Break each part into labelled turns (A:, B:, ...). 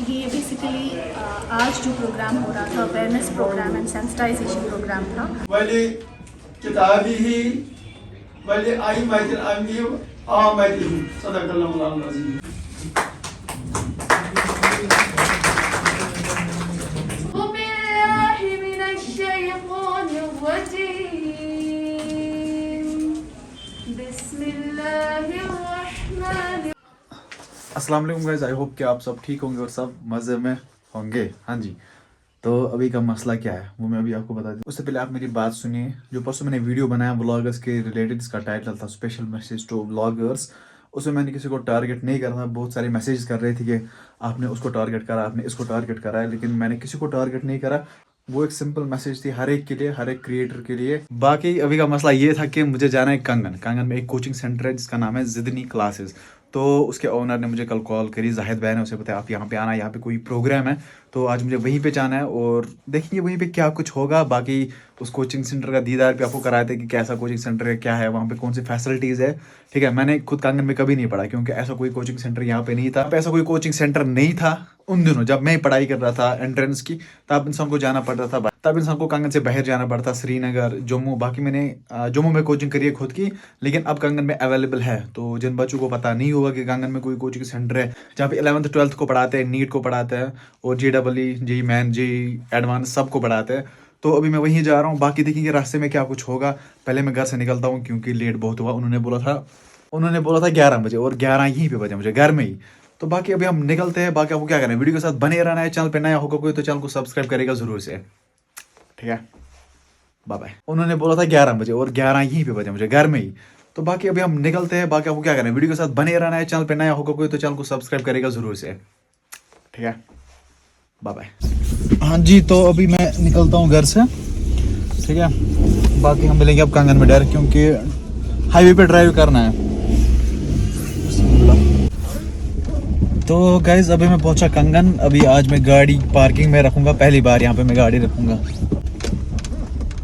A: ये बेसिकली आज जो प्रोग्राम हो रहा था awareness programme and sensitisation programme था।
B: वली किताबिही वली आइम्मतिल अंबिया आमतिही सदक़ल्लाहुल अज़ीम।
C: अस्सलाम वालेकुम गाइस, आई होप कि आप सब ठीक होंगे और सब मज़े में होंगे। हाँ जी, तो अभी का मसला क्या है वो मैं अभी आपको बता दूँ। उससे पहले आप मेरी बात सुनिए। जो परसों मैंने वीडियो बनाया व्लॉगर्स के रिलेटेड, इसका टाइटल था स्पेशल मैसेज टू व्लॉगर्स। उसमें मैंने किसी को टारगेट नहीं करा था। बहुत सारे मैसेज कर रहे थे कि आपने उसको टारगेट करा, आपने इसको टारगेट करा है, लेकिन मैंने किसी को टारगेट नहीं करा। वो एक सिंपल मैसेज थी हर एक के लिए, हर एक क्रिएटर के लिए। बाकी अभी का मसला ये था कि मुझे जाना है कंगन में एक कोचिंग सेंटर है जिसका नाम है ज़िदनी क्लासेस। तो उसके ओनर ने मुझे कल कॉल करी, जाहिद भाई ने, उसे बताया आप यहाँ पे आना, यहाँ पे कोई प्रोग्राम है। तो आज मुझे वहीं पे जाना है और देखेंगे वहीं पे क्या कुछ होगा। बाकी उस कोचिंग सेंटर का दीदार भी आपको कराए थे कि कैसा कोचिंग सेंटर है, क्या है वहाँ पे, कौन सी फैसिलिटीज़ है। ठीक है, मैंने खुद कंगन में कभी नहीं पढ़ा क्योंकि ऐसा कोई कोचिंग सेंटर यहाँ पे नहीं था। ऐसा कोई कोचिंग सेंटर नहीं था उन दिनों जब मैं पढ़ाई कर रहा था एंट्रेंस की। तब इंसान को जाना पड़ता था, तब इंसान को कंगन से बाहर जाना पड़ता, श्रीनगर, जम्मू। बाकी मैंने जम्मू में कोचिंग करी है खुद की, लेकिन अब कंगन में अवेलेबल है। तो जिन बच्चों को पता नहीं होगा कि कंगन में कोई कोचिंग सेंटर है जहाँ पे 11th 12th को पढ़ाते हैं, नीट को पढ़ाते हैं और JEE, JEE main, JEE advance सबको पढ़ाते हैं। तो अभी मैं वहीं जा रहा हूँ। बाकी देखेंगे रास्ते में क्या कुछ होगा। पहले मैं घर से निकलता हूँ क्योंकि लेट बहुत हुआ। उन्होंने बोला था 11 बजे और 11 यहीं पे बजे मुझे घर में ही। तो बाकी अभी हम निकलते हैं। बाकी आपको क्या करना है, वीडियो के साथ बने रहना है। चैनल पे नया होगा कोई तो चैनल को सब्सक्राइब करेगा ज़रूर से। ठीक है, बाय बाय। उन्होंने बोला था 11 बजे और 11 यहीं पे बजे मुझे घर में ही। तो बाकी अभी हम निकलते हैं। बाकी आपको क्या करना है, वीडियो के साथ बने रहना है। चैनल पे नया होगा कोई तो चैनल को सब्सक्राइब करेगा ज़रूर से। ठीक है, बाय बाय। हाँ जी, तो अभी मैं निकलता हूँ घर से। ठीक है, बाकी हम मिलेंगे अब कंगन में डायरेक्ट क्योंकि हाईवे पे ड्राइव करना है। तो गाइज अभी मैं पहुंचा कंगन। अभी आज मैं गाड़ी पार्किंग में रखूंगा, पहली बार यहाँ पे मैं गाड़ी रखूंगा।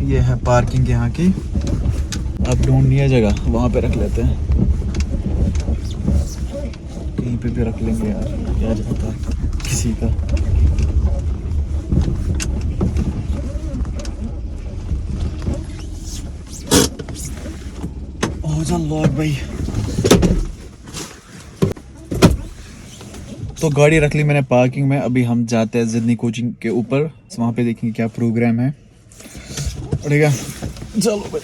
C: ये है पार्किंग यहाँ की। अब ढूंढनी है जगह, वहाँ पे रख लेते हैं। कहीं पे भी रख लेंगे यार, क्या जाता है किसी का। हो जा लॉक भाई। तो गाड़ी रख ली मैंने पार्किंग में। अभी हम जाते हैं ज़िदनी कोचिंग के ऊपर, वहाँ पे देखेंगे क्या प्रोग्राम है। ठीक है, चलो भाई।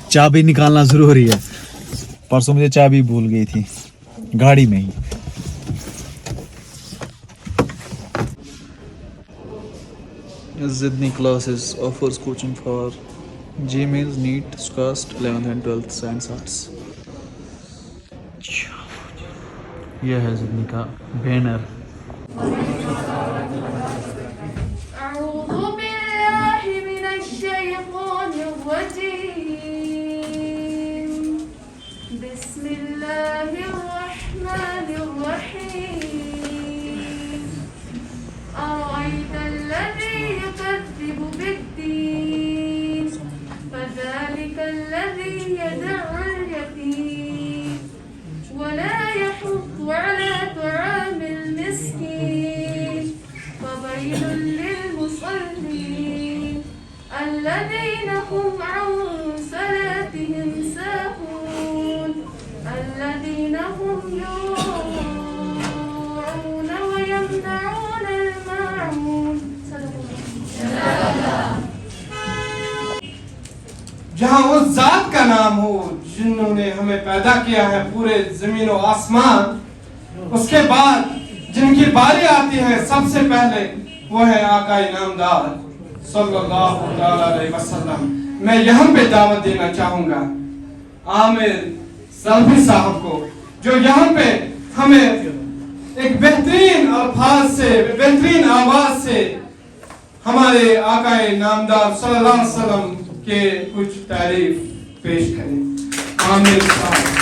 C: चाबी निकालना ज़रूरी है। परसों मुझे चाबी भूल गई थी गाड़ी में ही। Zidni classes offers coaching for JEE mains, NEET, कास्ट, 11th and 12th science arts. यह है ज़िदनी का बैनर।
D: الذين هم عن صلاتهم ساهون الذين هم يراءون ويمنعون الماعون।
B: जहाँ उस जात का नाम हो जिन्होंने हमें पैदा किया है पूरे जमीन और आसमान, उसके बाद जिनकी बारी आती है सबसे पहले वो है आका इनामदार सल्लल्लाहु अलैहि वसल्लम। मैं यहाँ पे दावत देना चाहूँगा आमिर सल्फी साहब को, जो यहाँ पे हमें एक बेहतरीन अल्फाज से, बेहतरीन आवाज से हमारे आका इनामदार सल्लल्लाहु अलैहि वसल्लम के कुछ तारीफ पेश करें। आमिर साहब।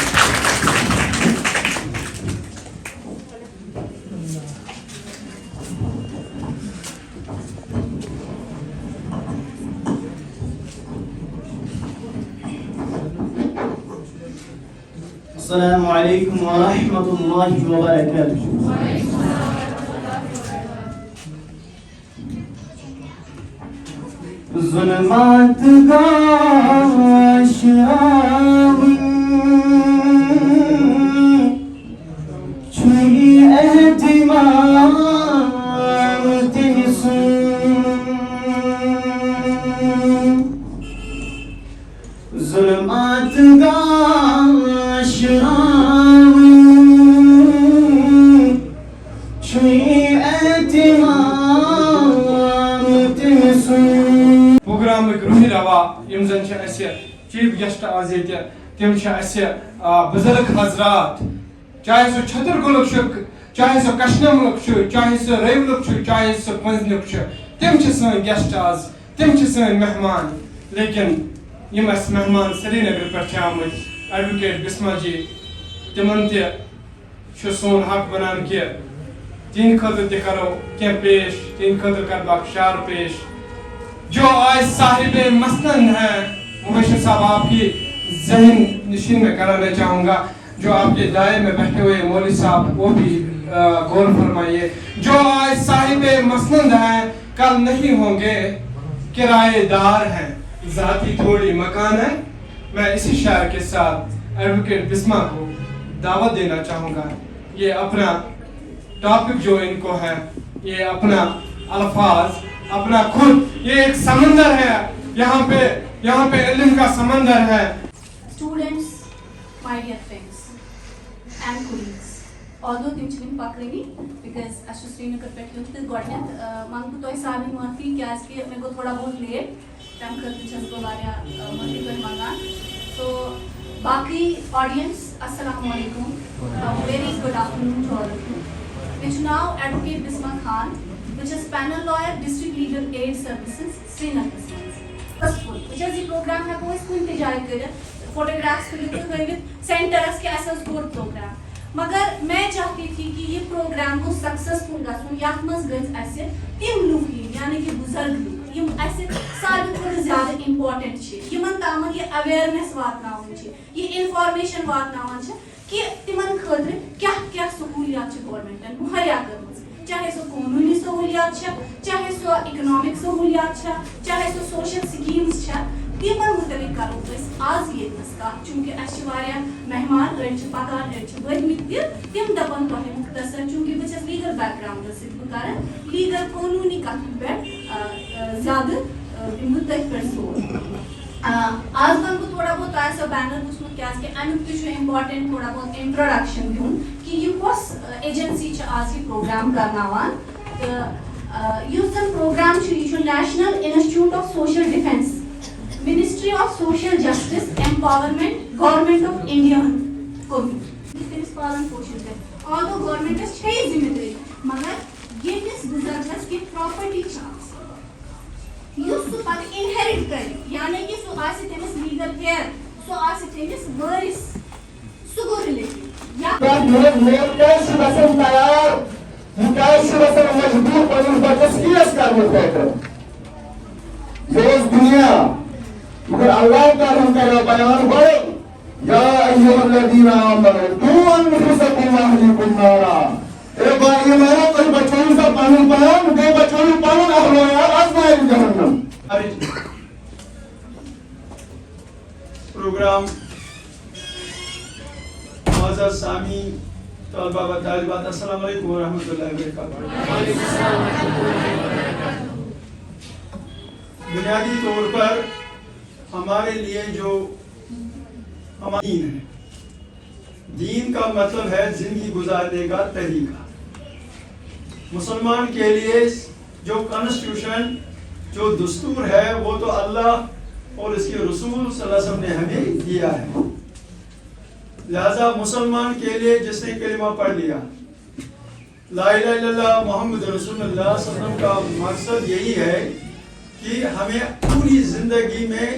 E: السلام علیکم ورحمۃ اللہ وبرکاتہ. ظلمات گاشراوی چھوئی اہتمام تنسون. ظلمات گاشراوی چھوئی اہتمام تنسون.
B: پروگرام روحی روا یم زن چیف گیسٹ آز تم بزرگ حضرات چاہے سو چھتر گلک چاہے سو کشنملک چاہے سو ریولک چاہے سو پنزنک تم سن گیسٹ آز تم سن مہمان. لیکن یم اس مہمان سری نگر پہ آمت ایڈوکیٹ بسما جی تمن سون حق بنان کہ تہند خاطر تہ کرو کی پیش تہند خاطر کر بہ شعر پیش. جو آج صاحب مسند ہیں مبشر صاحب آپ کی ذہن نشین میں کرانا چاہوں گا. جو آپ کے دائیں میں بیٹھے ہوئے مولوی صاحب وہ بھی غور فرمائیے. جو آج صاحب مسند ہیں کل نہیں ہوں گے کرایہ دار ہیں ذاتی تھوڑی مکان ہے. میں اسی شعر کے ساتھ ایڈوکیٹ بسما کو دعوت دینا چاہوں گا. یہ اپنا ٹاپک جو ان کو ہے یہ اپنا الفاظ اپنا خود یہ ایک سمندر ہے. یہاں پہ علم کا سمندر ہے.
A: Students, my dear friends and colleagues, although تم چھِ وٕنہِ پکرٲنی because اَسہِ چھُ سرینگر پٮ۪ٹھ یُن تہٕ گۄڈنٮ۪تھ منٛگہٕ بہٕ تۄہہِ سارنٕے معٲفی کیٛازِکہِ مےٚ گوٚو تھوڑا بہت لیٹ. تَمہِ خٲطرٕ چھَس بہٕ واریاہ معٲفی تۄہہِ منٛگان. سو باقٕے آڈینس السلام علیکم. Very good afternoon to all of you. مےٚ چھُ ناو ایڈوکیٹ بسما خان. بہٕ چھَس panel lawyer district legal aid services سرینگرس منٛز. بہٕ چھَس یہِ پروگرام ہٮ۪کو أسۍ کُنہِ تہِ جایہِ کٔرِتھ فوٹوگرافس تُلِتھ تہٕ ہٲوِتھ سینٹرس کہِ اَسہِ حظ کوٚر پروگرام. مگر میں چاہتی تھی کہ یہ پروگرام گوٚژھ سکسیسفُل گژھُن یتھ منٛز گٔژھۍ اَسہِ تِم لُکھ یِنۍ یعنی کہ بُزرگ لُکھ یِم اَسہِ ساروی کھۄتہٕ زیادٕ اِمپاٹنٹ چھِ یِمن تامَتھ یہِ اویرنیس واتناوٕنۍ چھِ یہِ انفارمیشن واتناوان چھِ کہ تِمن خٲطرٕ کیٛاہ کیٛاہ سہوٗلیات چھِ گورمنٹن مہیا کٔرمٕژ. چاہے سۄ قونوٗنی سہوٗلیات چھےٚ چاہے سۄ اِکنامک سہوٗلیات چھےٚ چاہے سۄ سوشل سکیٖمز چھےٚ تِمن مُتعلق کرو أسۍ آز ییٚتنس کتھ. چوٗنٛکہِ اَسہِ چھِ واریاہ مہمان أڑۍ چھِ پکان أڑۍ چھِ وٲتمٕتۍ تہِ تِم دپن تۄہہِ مختصر چوٗنٛکہِ بہٕ چھَس لیٖگل بیک گراوُنٛڈس سۭتۍ بہٕ کرٕ لیٖگل قونوٗنی کتھن پٮ۪ٹھ زیادٕ دِمہٕ بہٕ تٔتھۍ پٮ۪ٹھ زور. آز ونہٕ بہٕ تھوڑا بہت تۄہہِ آسیو بینر وٕچھمُت کیٛازِکہِ امیُک تہِ چھُ اِمپاٹنٹ تھوڑا بہت انٹروڈکشن دیُن کہِ یہِ کۄس ایجنسی چھِ آز یہِ پروگرام کرناوان. تہٕ یُس زن پروگرام چھُ یہِ چھُ national institute of social defence Ministry of Social Justice Empowerment Government of India کوٚرمُت. تٔمِس پالن پوشن کٔرِتھ. although گورمنٹس چھےٚ یہِ ذمہٕ دٲری مگر ییٚمِس بُزرگس کینٛہہ پراپرٹی چھِ آسان یُس سُہ پتہٕ انہیرٹ کرِ یعنی کہ سُہ آسہِ تٔمِس لیٖگل ہیر سُہ آسہِ تٔمِس وٲرِث سُہ گوٚو رِلیٹِو یا
F: مگر اللہ تعالیٰ کا بیان بڑے یا ایھا الذین آمنوا قوا انفسکم واہلیکم نارا. اے بھائی میرا کوئی بچوں سے پانی پایا مجھے بچوں پانی اہل یار آزمائے جہنم.
G: پروگرام معزز سامعین طلبہ و طالبات السلام علیکم ورحمۃ اللہ وبرکاتہ. بنیادی طور پر ہمارے لیے جو ہمارا دین ہے دین کا مطلب ہے زندگی گزارنے کا طریقہ. مسلمان کے لیے جو کانسٹیٹیوشن جو دستور ہے وہ تو اللہ اور اس کے رسول صلی اللہ علیہ وسلم نے ہمیں دیا ہے. لہذا مسلمان کے لیے جس نے کلمہ پڑھ لیا لا الہ الا اللہ محمد رسول اللہ صلی اللہ علیہ وسلم کا مقصد یہی ہے کہ ہمیں پوری زندگی میں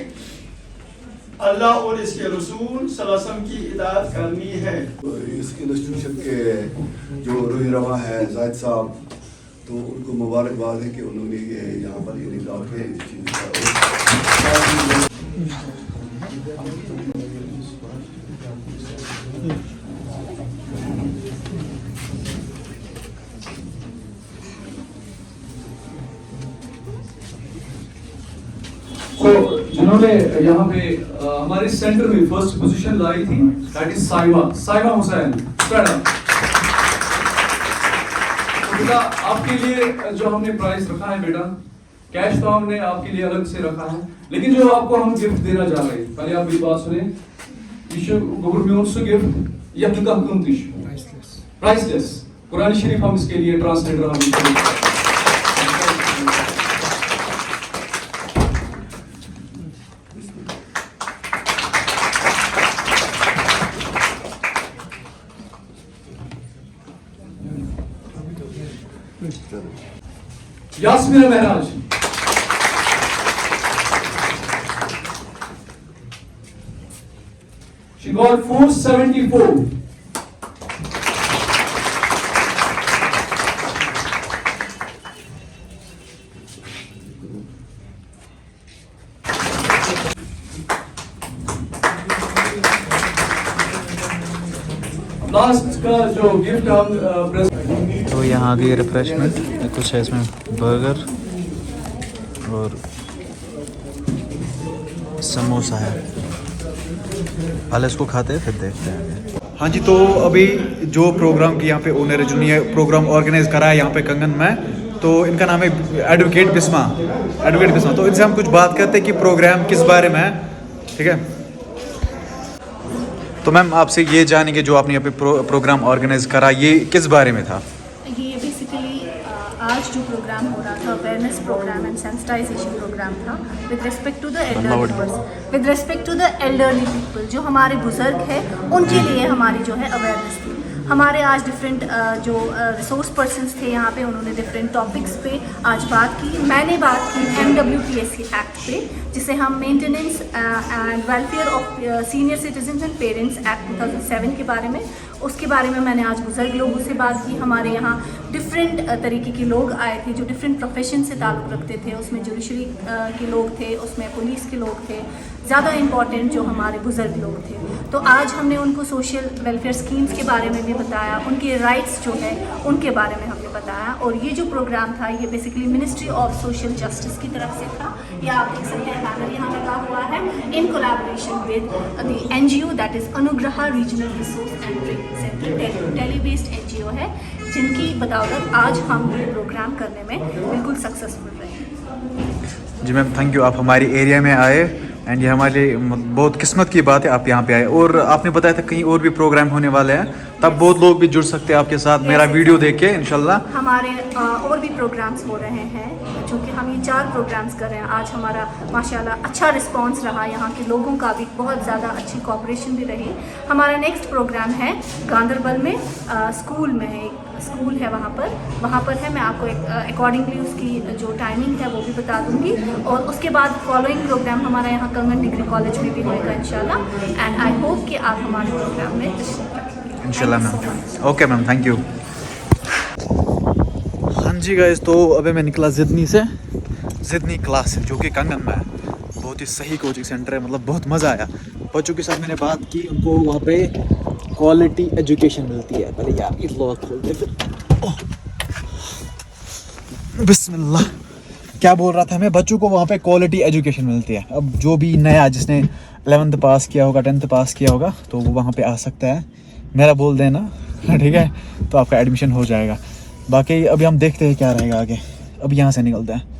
G: اللہ اور اس کے رسول صلی اللہ علیہ وسلم کی اطاعت کرنی ہے.
F: اس انسٹیٹیوشن کے جو روی روا ہے زاہد صاحب تو ان کو مبارکباد ہے کہ انہوں نے یہاں پر یہ نکال کے اس چیز کا
H: जिन्होंने यहाँ पे हमारे सेंटर में फर्स्ट पोजीशन लाई थी, दैट इज साइबा हुसैन। बेटा आपके लिए जो हमने प्राइस रखा है बेटा, कैश तो हमने आपके लिए अलग से रखा है, लेकिन जो आपको हम गिफ्ट देना चाह रहे हैं, पहले आप मेरी बात सुने, गिफ्ट यह प्राइसलेस कुरान शरीफ हम इसके लिए ट्रांसलेटर हम यास्मीन महराज, she got 474. लास्ट का जो गिफ्ट हम
C: तो यहाँ आ गई रिफ्रेशमेंट, कुछ है इसमें बर्गर और समोसा है। पहले इसको खाते हैं फिर देखते हैं। हाँ जी, तो अभी जो प्रोग्राम की यहाँ पे ओनर है, जिन्होंने प्रोग्राम ऑर्गेनाइज करा है यहाँ पे कंगन में, तो इनका नाम है एडवोकेट बिस्मा। तो इनसे हम कुछ बात करते हैं कि प्रोग्राम किस बारे में है, ठीक है। तो मैम आपसे ये जानेंगे जो आपने यहाँ पे प्रोग्राम ऑर्गेनाइज करा, ये किस बारे में था?
A: ये बेसिकली आज जो प्रोग्राम हो रहा था, awareness programme and sensitisation programme था with respect to the elderly people, जो हमारे बुजुर्ग हैं उनके लिए हमारी जो है अवेयरनेस थी। हमारे आज डिफरेंट जो रिसोर्स पर्सन्स थे यहाँ पे, उन्होंने डिफरेंट टॉपिक्स पे आज बात की। मैंने बात की MWTSC एक्ट पे, जिसे हम maintenance and welfare of senior citizens and parents act 2007 के बारे में, उसके बारे में मैंने आज बुजुर्ग लोगों से बात की। हमारे यहाँ डिफरेंट तरीके के लोग आए थे जो डिफरेंट प्रोफेशन से ताल्लुक़ रखते थे, उसमें जुडिशरी के लोग थे, उसमें पुलिस के लोग थे, ज़्यादा इम्पॉर्टेंट जो हमारे बुजुर्ग लोग थे। तो आज हमने उनको सोशल वेलफेयर स्कीम्स के बारे में भी बताया, उनके राइट्स जो है उनके बारे में हमने बताया। और ये जो प्रोग्राम था ये basically ministry of social justice की तरफ से था। या आप देख सकते हैं बैनर यहाँ लगा हुआ है, in collaboration with the NGO that is Anugraha regional resource and training centre, टेली बेस्ड NGO है, जिनकी बदौलत आज हम ये प्रोग्राम करने में बिल्कुल सक्सेसफुल रहे।
C: जी मैम, थैंक यू, आप हमारे एरिया में आए एंड ये हमारे बहुत किस्मत की बात है आप यहाँ पे आए। और आपने बताया था कहीं और भी प्रोग्राम होने वाले हैं, तब बहुत लोग भी जुड़ सकते हैं आपके साथ मेरा वीडियो देख के इंशाल्लाह।
A: हमारे और भी प्रोग्राम्स हो रहे हैं, चूँकि हम ये 4 प्रोग्राम्स कर रहे हैं। आज हमारा माशाल्लाह अच्छा रिस्पांस रहा, यहाँ के लोगों का भी बहुत ज़्यादा अच्छी कोऑपरेशन भी रही। हमारा नेक्स्ट प्रोग्राम है गांधरबल में, स्कूल में है, एक स्कूल है वहाँ पर है। मैं आपको अकॉर्डिंगली उसकी जो टाइमिंग है वो भी बता दूँगी। और उसके बाद फॉलोइंग प्रोग्राम हमारा यहाँ कंगन डिग्री कॉलेज में भी होएगा इंशाल्लाह। एंड आई होप कि आप हमारे प्रोग्राम में
C: इंशाल्लाह ma'am. Okay ma'am, thank you. हाँ जी गाइस, तो अभी मैं निकला ज़िदनी क्लास से, जो कि कंगन में है। बहुत ही सही कोचिंग सेंटर है, मतलब बहुत मज़ा आया। बच्चों के साथ मैंने बात की, उनको वहाँ पे क्वालिटी एजुकेशन मिलती है। पहले यार ये लॉक खोल दे, फिर बिस्मिल्लाह। क्या बोल रहा था मैं, बच्चों को वहाँ पे क्वालिटी एजुकेशन मिलती है। अब जो भी नया जिसने 11th पास किया होगा, 10th पास किया होगा, तो वो वहाँ पे आ सकता है। मेरा बोल देना, ठीक है, तो आपका एडमिशन हो जाएगा। बाकी अभी हम देखते हैं क्या रहेगा आगे। अब यहाँ से निकलते हैं।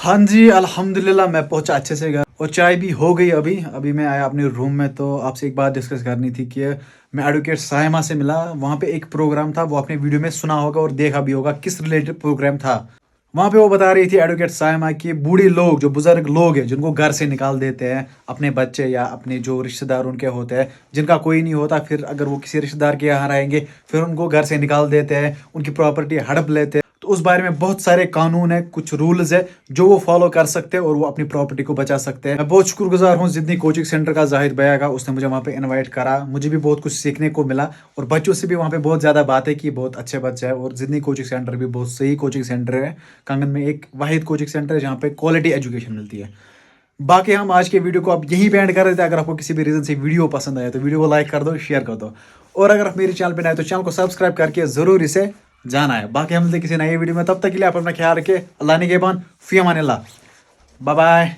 C: हाँ जी, अल्हम्दुलिल्लाह मैं पहुंचा अच्छे से घर, और चाय भी हो गई। अभी मैं आया अपने रूम में। तो आपसे एक बात डिस्कस करनी थी कि मैं एडवोकेट साइमा से मिला। वहाँ पे एक प्रोग्राम था, वो आपने वीडियो में सुना होगा और देखा भी होगा किस रिलेटेड प्रोग्राम था। वहाँ पे वो बता रही थी एडवोकेट साइमा कि बूढ़े लोग, जो बुजुर्ग लोग हैं, जिनको घर से निकाल देते हैं अपने बच्चे या अपने जो रिश्तेदार उनके होते हैं, जिनका कोई नहीं होता, फिर अगर वो किसी रिश्तेदार के यहाँ रहेंगे फिर उनको घर से निकाल देते हैं, उनकी प्रॉपर्टी हड़प लेते हैं। तो उस बारे में बहुत सारे कानून है, कुछ रूल्स है जो वो फॉलो कर सकते हैं और वो अपनी प्रॉपर्टी को बचा सकते हैं। मैं बहुत शुक्रगुजार हूँ ज़िदनी कोचिंग सेंटर का, जाहिद भैया का। उसने मुझे वहाँ पे इनवाइट करा, मुझे भी बहुत कुछ सीखने को मिला और बच्चों से भी वहाँ पे बहुत ज़्यादा बातें की। बहुत अच्छे बच्चे हैं और ज़िदनी कोचिंग सेंटर भी बहुत सही कोचिंग सेंटर है। कंगन में एक वाहिद कोचिंग सेंटर है जहाँ पे क्वालिटी एजुकेशन मिलती है। बाकी हम आज के वीडियो को अब यहीं पे एंड कर रहे थे। अगर आपको किसी भी रीज़न से वीडियो पसंद आया तो वीडियो को लाइक कर दो, शेयर कर दो, और अगर आप मेरे चैनल पे नए तो चैनल को सब्सक्राइब करके ज़रूर इसे जाना है। बाकी हम मिलते हैं किसी नई वीडियो में, तब तक के लिए आप अपना ख्याल रखिए। अल्लाह ने के बान, फी अमान अल्लाह, बाय बाय।